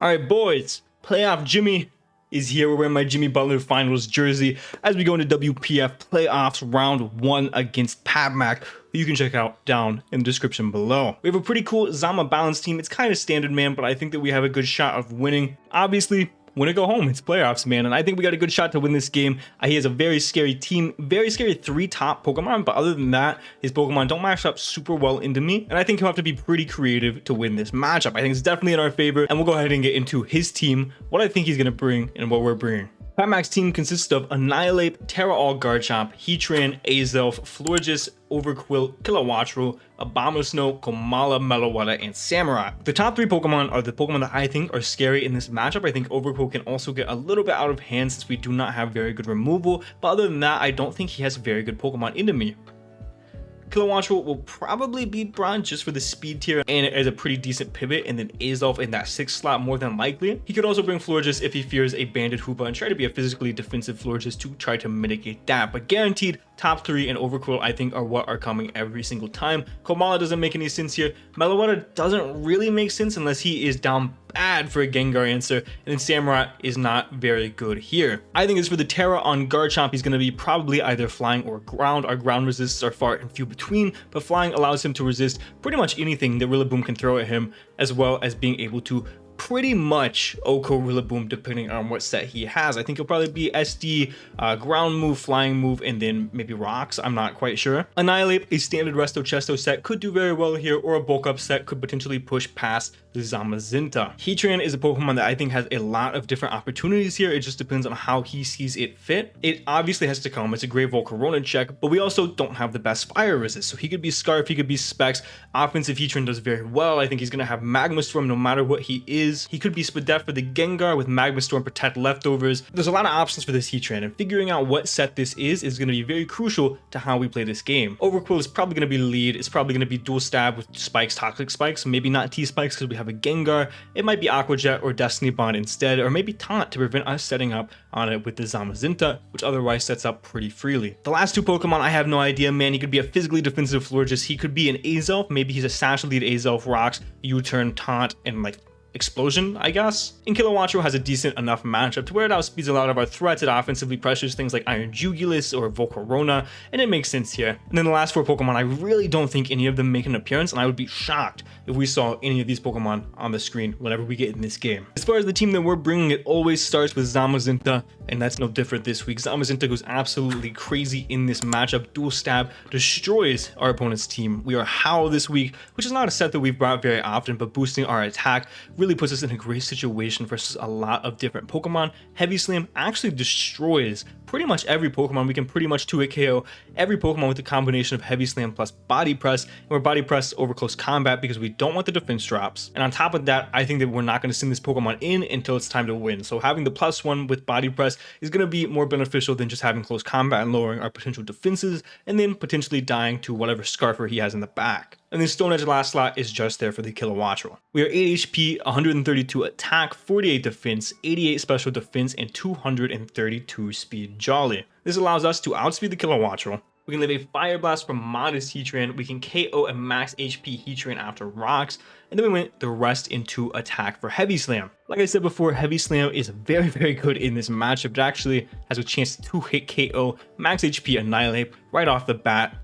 Alright boys, playoff Jimmy is here. We're wearing my Jimmy Butler finals jersey as we go into WPF playoffs round 1 against PabMac, who you can check out down in the description below. We have a pretty cool Zama balance team. It's kind of standard, man, but I think that we have a good shot of winning. Obviously, win or go home. It's playoffs, man, and I think we got a good shot to win this game. He has a very scary team, very scary 3 top Pokemon, but other than that, his Pokemon don't match up super well into me, and I think he'll have to be pretty creative to win this matchup. I think it's definitely in our favor, and we'll go ahead and get into his team, what I think he's going to bring, and what we're bringing. PabMac's team consists of Annihilape, Terra-All Garchomp, Heatran, Azelf, Florges, Overqwil, Kilowattrel, Abomasnow, Komala, Meloetta, and Samurai. The top 3 Pokemon are the Pokemon that I think are scary in this matchup. I think Overqwil can also get a little bit out of hand since we do not have very good removal, but other than that, I don't think he has very good Pokemon into me. Kilowattrel will probably beat Braun just for the speed tier and it is a pretty decent pivot, and then Azelf in that 6th slot more than likely. He could also bring Florges if he fears a banded Hoopa and try to be a physically defensive Florges to try to mitigate that, but guaranteed top 3 and Overqwil I think are what are coming every single time. Komala doesn't make any sense here. Meloetta doesn't really make sense unless he is down bad for a Gengar answer, and then Samurai is not very good here. I think as for the Terra on Garchomp, he's going to be probably either flying or ground. Our ground resists are far and few between, but flying allows him to resist pretty much anything that Rillaboom can throw at him, as well as being able to pretty much OHKO Rillaboom depending on what set he has. I think he'll probably be SD, ground move, flying move, and then maybe rocks. I'm not quite sure. Annihilape, a standard Resto Chesto set, could do very well here, or a bulk up set could potentially push past the Zamazenta. Heatran is a Pokemon that I think has a lot of different opportunities here. It just depends on how he sees it fit. It obviously has to come. It's a great Volcarona check, but we also don't have the best fire resist. So he could be Scarf, he could be Specs. Offensive Heatran does very well. I think he's going to have Magma Storm no matter what he is. He could be Spadef for the Gengar with Magma Storm, protect leftovers. There's a lot of options for this Heatran, and figuring out what set this is going to be very crucial to how we play this game. Overqwil is probably going to be the lead. It's probably going to be dual stab with spikes, toxic spikes, maybe not T-spikes because we have a Gengar. It might be Aqua Jet or Destiny Bond instead, or maybe Taunt to prevent us setting up on it with the Zamazenta, which otherwise sets up pretty freely. The last 2 Pokemon, I have no idea, man. He could be a physically defensive Florges. He could be an Azelf. Maybe he's a Sash lead Azelf, Rocks, U-turn, Taunt, and like Explosion, I guess. And Kilowattrel has a decent enough matchup to where it outspeeds a lot of our threats. It offensively pressures things like Iron Jugulis or Volcarona, and it makes sense here. And then the last 4 Pokemon, I really don't think any of them make an appearance, and I would be shocked if we saw any of these Pokemon on the screen whenever we get in this game. As far as the team that we're bringing, it always starts with Zamazenta, and that's no different this week. Zamazenta goes absolutely crazy in this matchup. Dual Stab destroys our opponent's team. We are Howl this week, which is not a set that we've brought very often, but boosting our attack really puts us in a great situation versus a lot of different Pokemon. Heavy Slam actually destroys pretty much every Pokemon. We can pretty much 2-hit KO every Pokemon with the combination of Heavy Slam plus Body Press, and we're Body Press over close combat because we don't want the defense drops. And on top of that, I think that we're not going to send this Pokemon in until it's time to win. So having the +1 with Body Press is going to be more beneficial than just having close combat and lowering our potential defenses, and then potentially dying to whatever Scarfer he has in the back. And then Stone Edge last slot is just there for the Kilowattrel. We are 8 HP, 132 attack, 48 defense, 88 special defense, and 232 speed Jolly. This allows us to outspeed the Kilowattrel. We can live a Fire Blast from Modest Heatran. We can KO a max HP Heatran after Rocks. And then we went the rest into attack for Heavy Slam. Like I said before, Heavy Slam is very, very good in this matchup. It actually has a chance to hit KO max HP Annihilape right off the bat.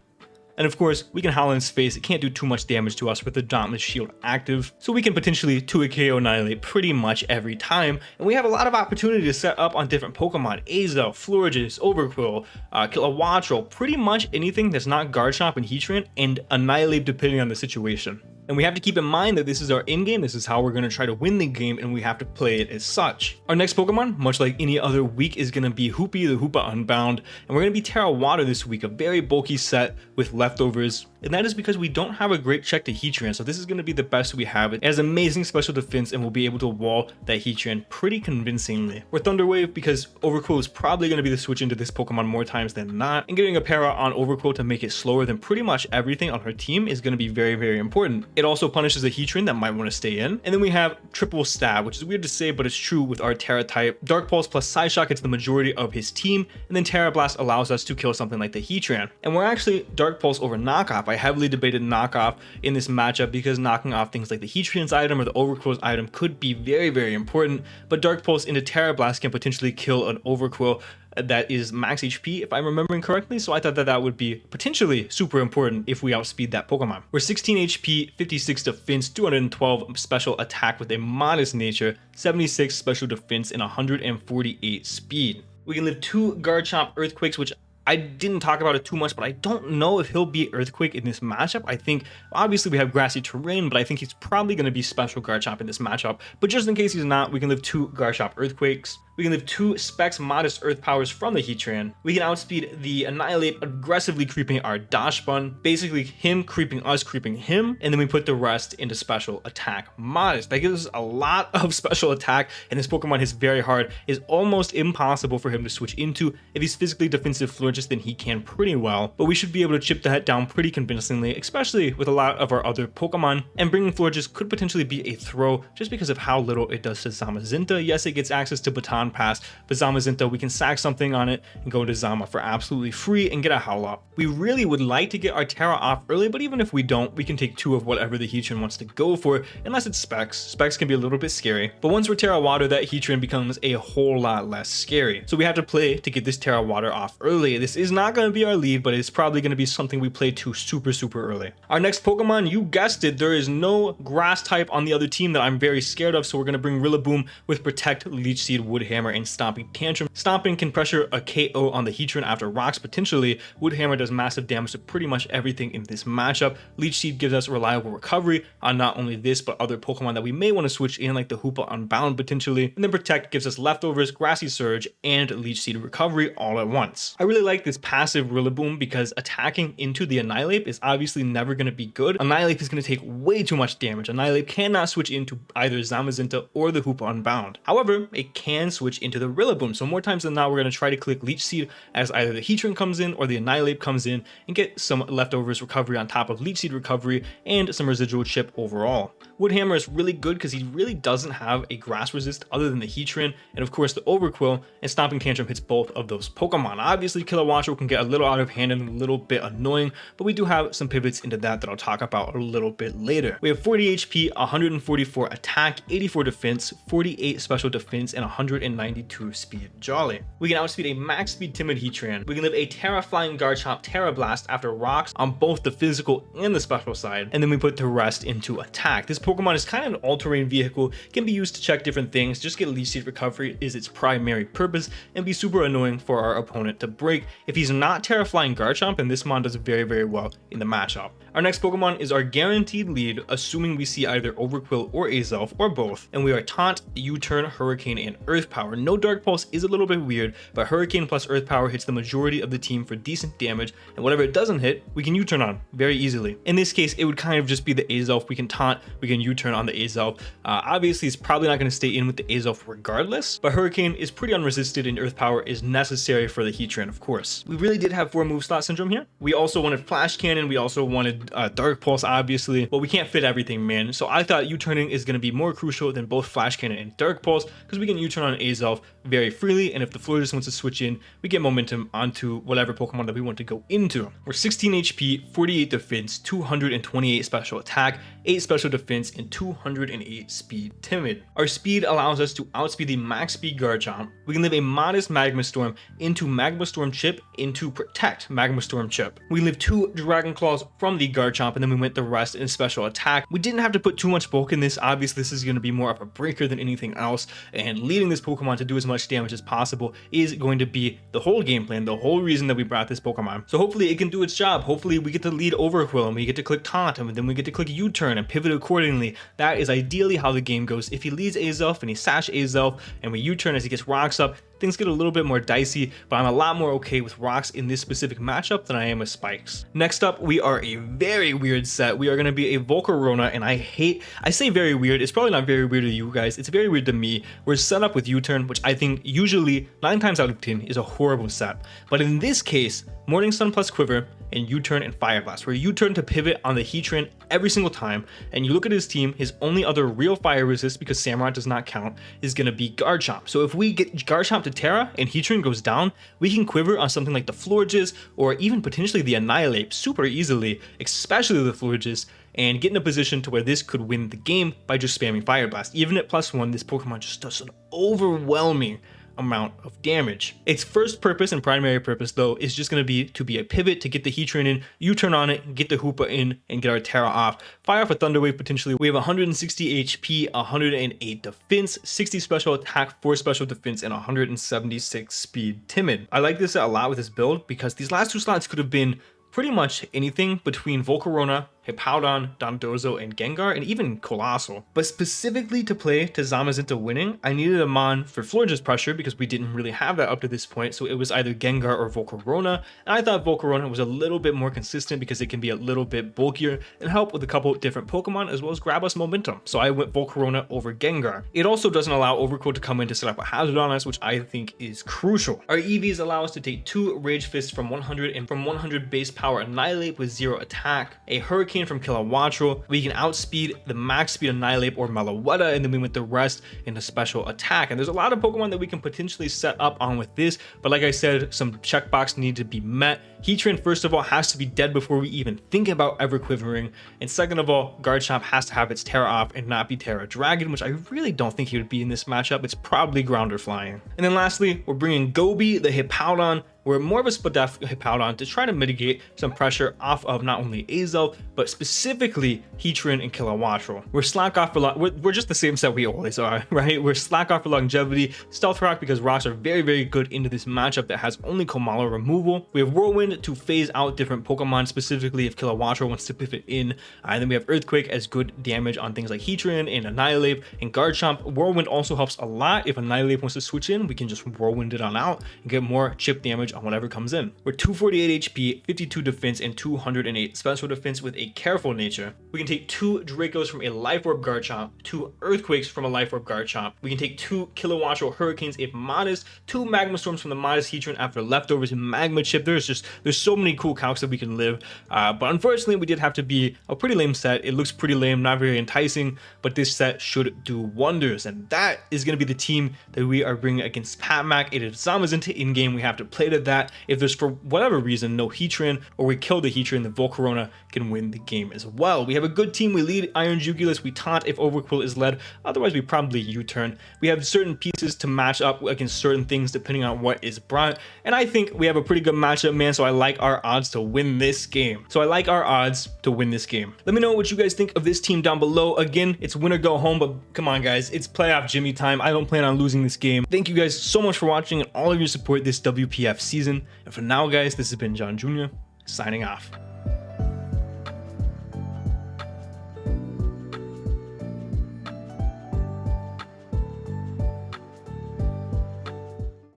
And of course, we can Howl in space. It can't do too much damage to us with the Dauntless Shield active, so we can potentially 2-hit KO Annihilate pretty much every time. And we have a lot of opportunity to set up on different Pokemon. Azelf, Florges, Overqwil, Kilowattrel, pretty much anything that's not Garchomp and Heatran, and Annihilate depending on the situation. And we have to keep in mind that this is our in-game, this is how we're going to try to win the game, and we have to play it as such. Our next Pokemon, much like any other week, is going to be Hoopa, the Hoopa Unbound, and we're going to be Terra Water this week, a very bulky set with leftovers, and that is because we don't have a great check to Heatran, so this is going to be the best we have. It has amazing special defense, and we'll be able to wall that Heatran pretty convincingly. We're Thunder Wave because Overqwil is probably going to be the switch into this Pokemon more times than not, and getting a para on Overqwil to make it slower than pretty much everything on her team is going to be very, very important. It also punishes a Heatran that might want to stay in. And then we have triple stab, which is weird to say, but it's true with our Terra type. Dark Pulse plus Side Shock gets the majority of his team, and then Terra Blast allows us to kill something like the Heatran. And we're actually Dark Pulse over knockoff. I heavily debated knockoff in this matchup because knocking off things like the Heatran's item or the Overquill's item could be very, very important, but Dark Pulse into Terra Blast can potentially kill an Overquill that is max HP if I'm remembering correctly, so I thought that that would be potentially super important if we outspeed that Pokemon. We're 16 HP, 56 defense, 212 special attack with a modest nature, 76 special defense, and 148 speed. We can live 2 Garchomp Earthquakes, which I didn't talk about it too much, but I don't know if he'll be Earthquake in this matchup. I think, obviously we have grassy terrain, but I think he's probably going to be Special Garchomp in this matchup. But just in case he's not, we can live 2 Garchomp Earthquakes. We can live 2 Specs Modest Earth Powers from the Heatran. We can outspeed the Annihilate, aggressively creeping our Dachshund. Basically him creeping us, creeping him, and then we put the rest into Special Attack Modest. That gives us a lot of special attack, and this Pokemon hits very hard. It's almost impossible for him to switch into. If he's physically defensive Florges, then he can pretty well, but we should be able to chip that down pretty convincingly, especially with a lot of our other Pokemon, and bringing Florges could potentially be a throw just because of how little it does to Zamazenta. Yes, it gets access to Baton Pass, but Zamazenta, we can sack something on it and go to Zama for absolutely free and get a Howl Up. We really would like to get our Terra off early, but even if we don't, we can take 2 of whatever the Heatran wants to go for, unless it's Specs. Specs can be a little bit scary, but once we're Terra Water, that Heatran becomes a whole lot less scary. So we have to play to get this Terra Water off early. This is not going to be our lead, but it's probably going to be something we play to super early. Our next Pokemon, you guessed it, there is no grass type on the other team that I'm very scared of, so we're going to bring Rillaboom with Protect, Leech Seed, Wood Hammer, and Stomping Tantrum. Stomping can pressure a KO on the Heatran after rocks potentially. Wood Hammer does massive damage to pretty much everything in this matchup. Leech Seed gives us reliable recovery on not only this, but other Pokemon that we may want to switch in, like the Hoopa Unbound potentially. And then Protect gives us Leftovers, Grassy Surge, and Leech Seed recovery all at once. I really like this passive Rillaboom because attacking into the Annihilate is obviously never going to be good. Annihilate is going to take way too much damage. Annihilate cannot switch into either Zamazenta or the Hoopa Unbound. However, it can switch into the Rillaboom, so more times than not we're going to try to click Leech Seed as either the Heatran comes in or the Annihilate comes in and get some Leftovers recovery on top of Leech Seed recovery and some residual chip overall. Wood Hammer is really good because he really doesn't have a grass resist other than the Heatran and of course the Overquill, and Stomping Tantrum hits both of those Pokemon. Obviously Kilowattrel can get a little out of hand and a little bit annoying, but we do have some pivots into that I'll talk about a little bit later. We have 40 HP, 144 attack, 84 defense, 48 special defense, and 192 speed. Jolly. We can outspeed a max speed timid Heatran. We can live a Terra Flying Garchomp Terra Blast after rocks on both the physical and the special side, and then we put the rest into attack. This Pokemon is kind of an all-terrain vehicle, can be used to check different things. Just get Leech Seed recovery is its primary purpose and be super annoying for our opponent to break. If he's not Terra Flying Garchomp, and this mon does very well in the matchup. Our next Pokemon is our guaranteed lead, assuming we see either Overquill or Azelf or both, and we are Taunt, U-Turn, Hurricane, and Earth Power. No Dark Pulse is a little bit weird, but Hurricane plus Earth Power hits the majority of the team for decent damage, and whatever it doesn't hit, we can U-Turn on very easily. In this case, it would kind of just be the Azelf. We can Taunt, we can U-Turn on the Azelf. Obviously, it's probably not going to stay in with the Azelf regardless, but Hurricane is pretty unresisted and Earth Power is necessary for the Heatran, of course. We really did have 4 move slot syndrome here. We also wanted Flash Cannon, we also wanted Dark Pulse, obviously, but we can't fit everything, man. So I thought U-turning is going to be more crucial than both Flash Cannon and Dark Pulse because we can U-turn on Azelf very freely, and if the Florges wants to switch in, we get momentum onto whatever Pokemon that we want to go into. We're 16 HP, 48 defense, 228 special attack, 8 special defense, and 208 speed timid. Our speed allows us to outspeed the max speed Garchomp. We can live a modest Magma Storm into Magma Storm Chip into Protect Magma Storm Chip. We live 2 Dragon Claws from the Garchomp, and then we went the rest in special attack. We didn't have to put too much bulk in this. Obviously, this is going to be more of a breaker than anything else, and leading this Pokemon to do as much damage as possible is going to be the whole game plan, the whole reason that we brought this Pokemon. So hopefully it can do its job. Hopefully we get to lead Overquill and we get to click Taunt, and then we get to click U-Turn and pivot accordingly. That is ideally how the game goes. If he leads Azelf and he Sash Azelf and we U-Turn as he gets rocks up, things get a little bit more dicey, but I'm a lot more okay with rocks in this specific matchup than I am with spikes. Next up, we are a very weird set. We are going to be a Volcarona, and I say very weird, it's probably not very weird to you guys, it's very weird to me. We're set up with U-Turn, which I think usually 9 times out of 10 is a horrible set, but in this case, Morning Sun plus Quiver, and U-turn and Fire Blast. Where U-turn to pivot on the Heatran every single time, and you look at his team, his only other real fire resist, because Samurai does not count, is going to be Garchomp. So if we get Garchomp to Terra and Heatran goes down, we can quiver on something like the Florges or even potentially the Annihilate super easily, especially the Florges, and get in a position to where this could win the game by just spamming Fire Blast. Even at +1, this Pokemon just does an overwhelming amount of damage. Its first purpose and primary purpose though is just going to be a pivot to get the Heatran in, U-turn on it, get the Hoopa in, and get our Terra off. Fire off a Thunder Wave potentially. We have 160 HP, 108 defense, 60 special attack, 4 special defense, and 176 speed timid. I like this a lot with this build because these last two slots could have been pretty much anything between Volcarona, Hippowdon, Dondozo, and Gengar, and even Colossal. But specifically to play to Zamazenta winning, I needed a Mon for Florges pressure because we didn't really have that up to this point, so it was either Gengar or Volcarona, and I thought Volcarona was a little bit more consistent because it can be a little bit bulkier and help with a couple different Pokemon as well as grab us momentum. So I went Volcarona over Gengar. It also doesn't allow Overcoat to come in to set up a hazard on us, which I think is crucial. Our EVs allow us to take 2 Rage Fists from 100 and from 100 base power Annihilate with 0 attack, a Hurricane from Kilowattrel. We can outspeed the max speed Annihilate or Meloetta, and then we went the rest into special attack. And there's a lot of Pokemon that we can potentially set up on with this, but like I said, some checkbox need to be met. Heatran, first of all, has to be dead before we even think about ever quivering, and second of all, Garchomp has to have its Terra off and not be Terra Dragon, which I really don't think he would be in this matchup. It's probably Ground or Flying. And then lastly, we're bringing Gobi, the Hippowdon. We're more of a Spadef Hippowdon to try to mitigate some pressure off of not only Azel, but specifically Heatran and Kilowattrel. We're slack off for we're just the same set we always are, right? We're slack off for longevity, Stealth Rock because rocks are very, very good into this matchup that has only Komala removal. We have Whirlwind to phase out different Pokemon, specifically if Kilowattrel wants to pivot in. And then we have Earthquake as good damage on things like Heatran and Annihilate and Garchomp. Whirlwind also helps a lot. If Annihilate wants to switch in, we can just Whirlwind it on out and get more chip damage on whatever comes in. We're 248 HP, 52 defense, and 208 special defense with a careful nature. We can take 2 Dracos from a Life Orb Garchomp, 2 Earthquakes from a Life Orb Garchomp. We can take 2 Kilowattrel Hurricanes if modest, 2 Magma Storms from the modest Heatran after leftovers and Magma Chip. There's so many cool calcs that we can live, but unfortunately we did have to be a pretty lame set. It looks pretty lame, not very enticing, but this set should do wonders, and that is going to be the team that we are bringing against PatMac. It is Zamazenta in-game. We have to play to that. If there's for whatever reason no Heatran or we kill the Heatran, the Volcarona can win the game as well. We have a good team. We lead Iron Jugulis. We taunt if Overquill is led. Otherwise, we probably U-turn. We have certain pieces to match up against certain things depending on what is brought, and I think we have a pretty good matchup, man, so I like our odds to win this game. Let me know what you guys think of this team down below. Again, it's win or go home, but come on, guys. It's playoff Jimmy time. I don't plan on losing this game. Thank you guys so much for watching and all of your support this WPF season. And for now, guys, this has been John Jr. signing off.